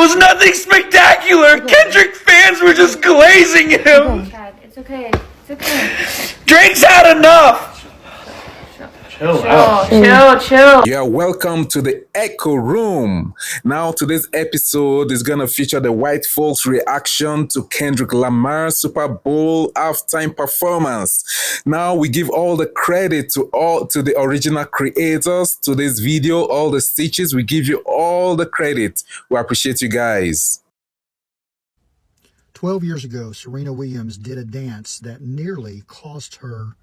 was nothing spectacular. Kendrick fans were just glazing him. It's okay. It's okay. Drake's had enough. Chill. Yeah, welcome to the Echo Room. Now, today's episode is gonna feature the white folks' reaction to Kendrick Lamar's Super Bowl halftime performance. Now, we give all the credit to the original creators to this video, all the stitches. We give you all the credit. We appreciate you guys. 12 years ago, Serena Williams did a dance that nearly cost her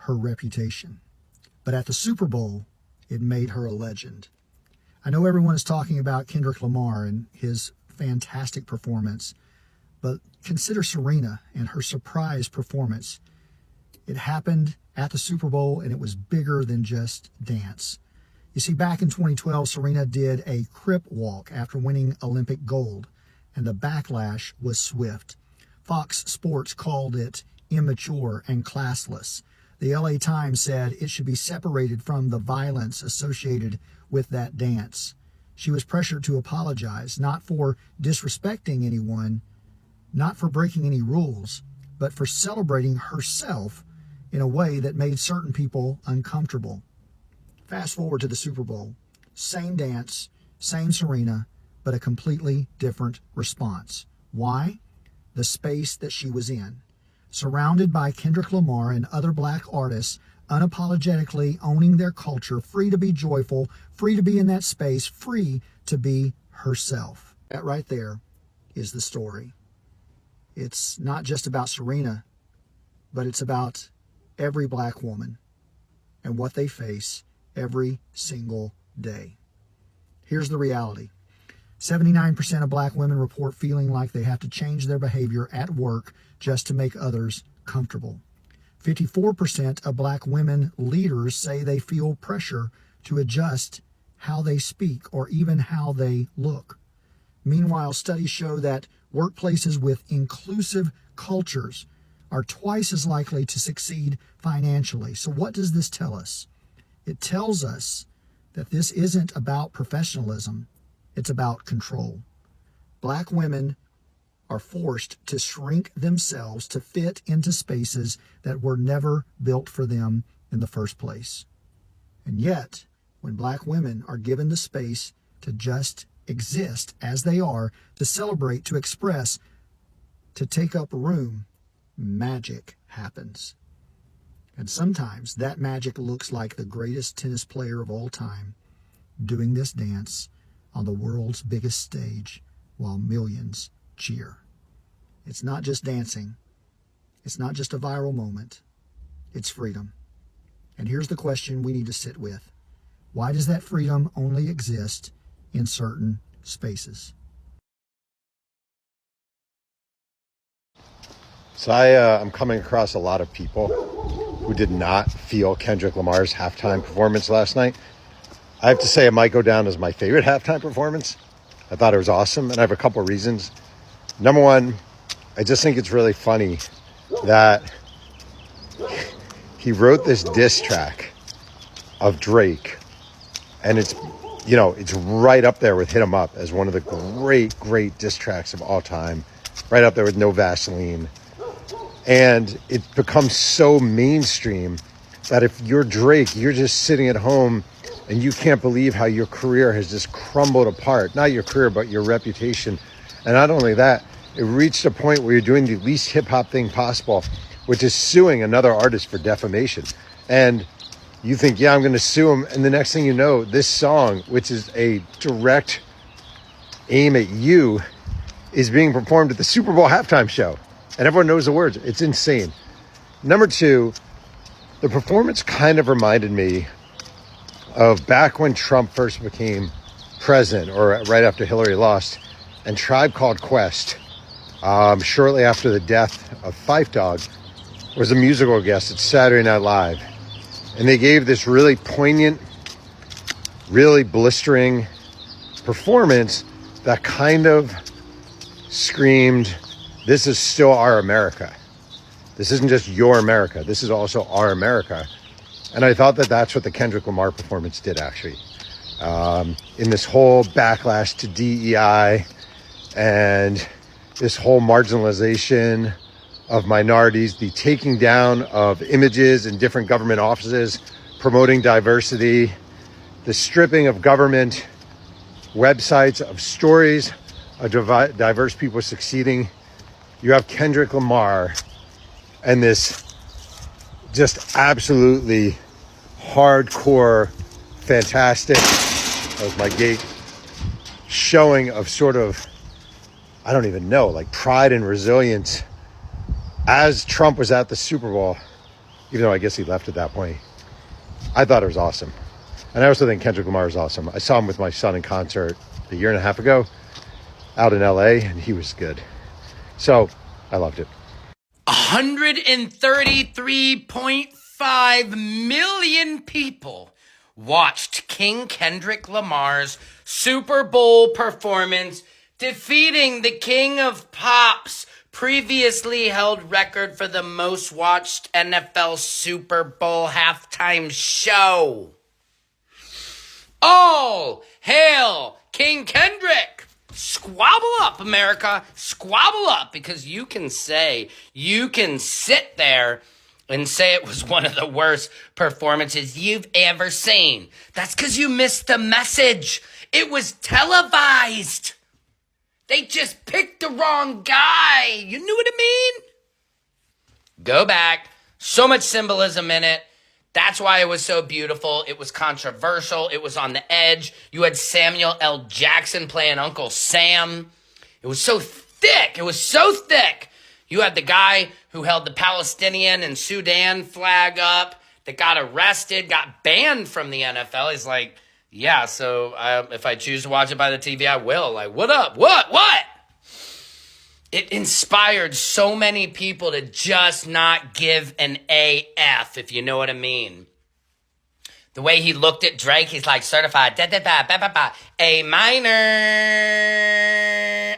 reputation. But at the Super Bowl, it made her a legend. I know everyone is talking about Kendrick Lamar and his fantastic performance, but consider Serena and her surprise performance. It happened at the Super Bowl, and it was bigger than just dance. You see, back in 2012, Serena did a crip walk after winning Olympic gold, and the backlash was swift. Fox Sports called it immature and classless. The LA Times said it should be separated from the violence associated with that dance. She was pressured to apologize, not for disrespecting anyone, not for breaking any rules, but for celebrating herself in a way that made certain people uncomfortable. Fast forward to the Super Bowl. Same dance, same Serena, but a completely different response. Why? The space that she was in. Surrounded by Kendrick Lamar and other black artists, unapologetically owning their culture, free to be joyful, free to be in that space, free to be herself. That right there is the story. It's not just about Serena, but it's about every black woman and what they face every single day. Here's the reality. 79% of black women report feeling like they have to change their behavior at work just to make others comfortable. 54% of black women leaders say they feel pressure to adjust how they speak or even how they look. Meanwhile, studies show that workplaces with inclusive cultures are twice as likely to succeed financially. So what does this tell us? It tells us that this isn't about professionalism. It's about control. Black women are forced to shrink themselves to fit into spaces that were never built for them in the first place. And yet, when black women are given the space to just exist as they are, to celebrate, to express, to take up room, magic happens. And sometimes that magic looks like the greatest tennis player of all time doing this dance on the world's biggest stage while millions cheer. It's not just dancing. It's not just a viral moment. It's freedom. And here's the question we need to sit with. Why does that freedom only exist in certain spaces? So I'm coming across a lot of people who did not feel Kendrick Lamar's halftime performance last night. I have to say it might go down as my favorite halftime performance. I thought it was awesome, and I have a couple of reasons. Number one, I just think it's really funny that he wrote this diss track of Drake, and it's right up there with Hit 'Em Up as one of the great diss tracks of all time, right up there with No Vaseline. And it becomes so mainstream that if you're Drake, you're just sitting at home and you can't believe how your career has just crumbled apart. Not your career, but your reputation. And not only that, it reached a point where you're doing the least hip-hop thing possible, which is suing another artist for defamation. And you think, yeah, I'm going to sue him. And the next thing you know, this song, which is a direct aim at you, is being performed at the Super Bowl halftime show. And everyone knows the words. It's insane. Number two, the performance kind of reminded me of back when Trump first became president, or right after Hillary lost, and Tribe Called Quest, shortly after the death of Phife Dawg, was a musical guest at Saturday Night Live. And they gave this really poignant, really blistering performance that kind of screamed, this is still our America. This isn't just your America. This is also our America. And I thought that that's what the Kendrick Lamar performance did, actually. In this whole backlash to DEI, and this whole marginalization of minorities, the taking down of images in different government offices, promoting diversity, the stripping of government websites of stories of diverse people succeeding. You have Kendrick Lamar and this just absolutely hardcore, fantastic, that was my gate, showing of sort of, I don't even know, like pride and resilience as Trump was at the Super Bowl, even though I guess he left at that point. I thought it was awesome. And I also think Kendrick Lamar is awesome. I saw him with my son in concert a year and a half ago out in LA, and he was good. So I loved it. 133.5 million people watched King Kendrick Lamar's Super Bowl performance, defeating the King of Pop's previously held record for the most watched NFL Super Bowl halftime show. All hail King Kendrick! Squabble up, America. Squabble up, because you can sit there and say it was one of the worst performances you've ever seen. That's because you missed the message. It was televised. They just picked the wrong guy. You knew what I mean? Go back. So much symbolism in it. That's why it was so beautiful. It was controversial. It was on the edge. You had Samuel L. Jackson playing Uncle Sam. It was so thick. It was so thick. You had the guy who held the Palestinian and Sudan flag up that got arrested, got banned from the NFL. He's like, yeah, so if I choose to watch it by the TV, I will. Like, what up? What? It inspired so many people to just not give an AF, if you know what I mean. The way he looked at Drake, he's like, certified, A minor.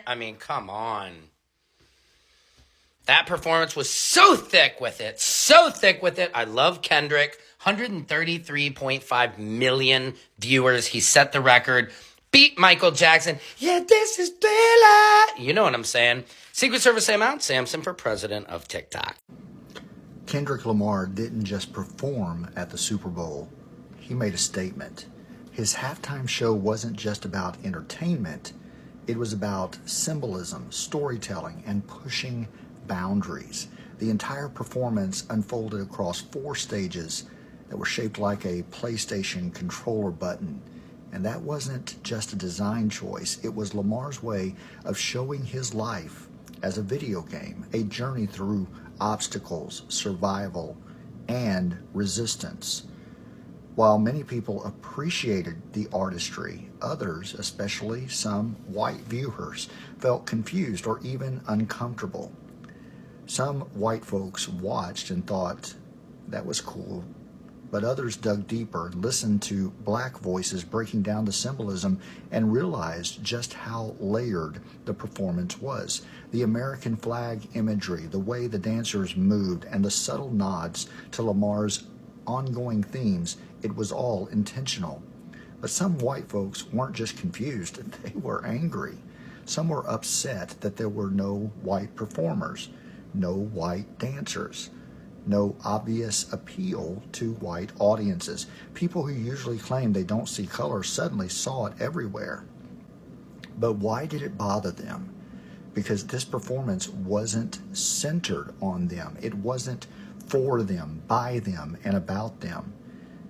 I mean, come on. That performance was so thick with it. I love Kendrick. 133.5 million viewers. He set the record. Beat Michael Jackson. Yeah, this is Thriller. You know what I'm saying. Secret Service Sam out. Samson for president of TikTok. Kendrick Lamar didn't just perform at the Super Bowl. He made a statement. His halftime show wasn't just about entertainment. It was about symbolism, storytelling, and pushing boundaries. The entire performance unfolded across 4 stages that were shaped like a PlayStation controller button. And that wasn't just a design choice. It was Lamar's way of showing his life as a video game, a journey through obstacles, survival, and resistance. While many people appreciated the artistry, others, especially some white viewers, felt confused or even uncomfortable. Some white folks watched and thought that was cool, but others dug deeper and listened to black voices breaking down the symbolism and realized just how layered the performance was. The American flag imagery, the way the dancers moved, and the subtle nods to Lamar's ongoing themes, it was all intentional. But some white folks weren't just confused, they were angry. Some were upset that there were no white performers, no white dancers, no obvious appeal to white audiences. People who usually claim they don't see color suddenly saw it everywhere. But why did it bother them? Because this performance wasn't centered on them. It wasn't for them, by them, and about them.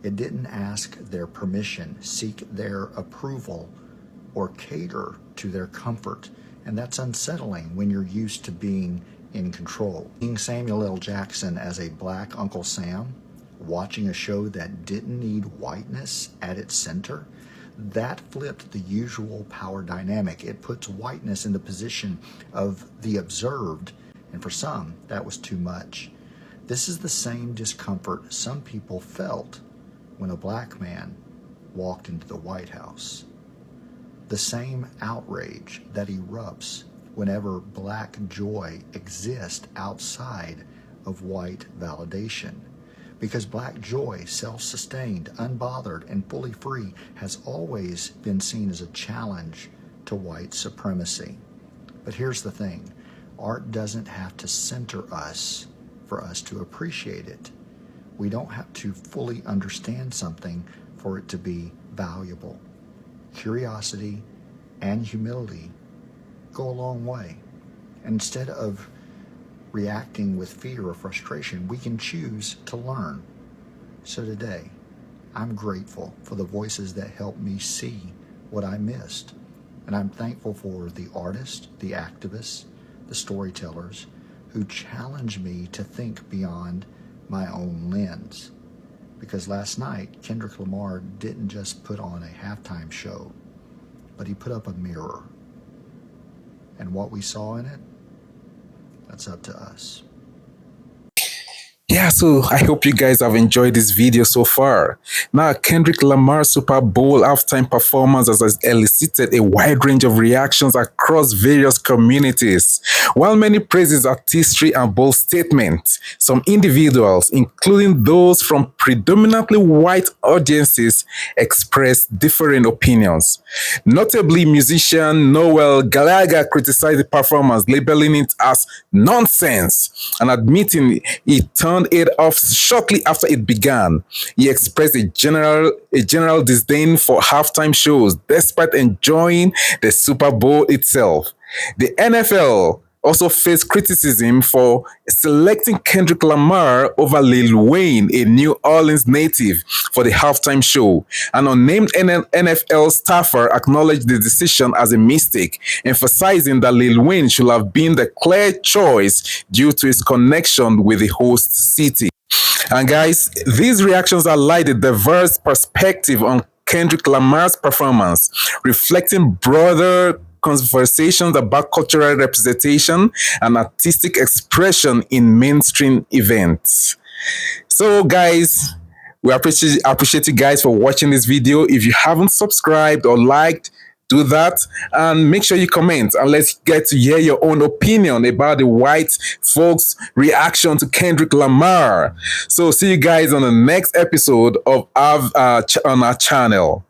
It didn't ask their permission, seek their approval, or cater to their comfort. And that's unsettling when you're used to being in control. Seeing Samuel L. Jackson as a black Uncle Sam, watching a show that didn't need whiteness at its center, that flipped the usual power dynamic. It puts whiteness in the position of the observed, and for some, that was too much. This is the same discomfort some people felt when a black man walked into the White House. The same outrage that erupts whenever black joy exists outside of white validation. Because black joy, self-sustained, unbothered, and fully free, has always been seen as a challenge to white supremacy. But here's the thing. Art doesn't have to center us for us to appreciate it. We don't have to fully understand something for it to be valuable. Curiosity and humility go a long way. And instead of reacting with fear or frustration, we can choose to learn. So today, I'm grateful for the voices that helped me see what I missed. And I'm thankful for the artists, the activists, the storytellers who challenged me to think beyond my own lens. Because last night, Kendrick Lamar didn't just put on a halftime show, but he put up a mirror. And what we saw in it, that's up to us. Yeah, so I hope you guys have enjoyed this video so far. Now, Kendrick Lamar's Super Bowl halftime performance has elicited a wide range of reactions across various communities. While many praise his artistry and bold statements, some individuals, including those from predominantly white audiences, expressed differing opinions. Notably, musician Noel Gallagher criticized the performance, labeling it as nonsense and admitting he turned it off shortly after it began. He expressed a general disdain for halftime shows, despite enjoying the Super Bowl itself. The NFL also faced criticism for selecting Kendrick Lamar over Lil Wayne, a New Orleans native, for the halftime show. An unnamed NFL staffer acknowledged the decision as a mistake, emphasizing that Lil Wayne should have been the clear choice due to his connection with the host city. And guys, these reactions highlight a diverse perspective on Kendrick Lamar's performance, reflecting broader conversations about cultural representation and artistic expression in mainstream events. So guys, we appreciate you guys for watching this video. If you haven't subscribed or liked, do that and make sure you comment, and let's get to hear your own opinion about the white folks' reaction to Kendrick Lamar. So see you guys on the next episode of on our channel.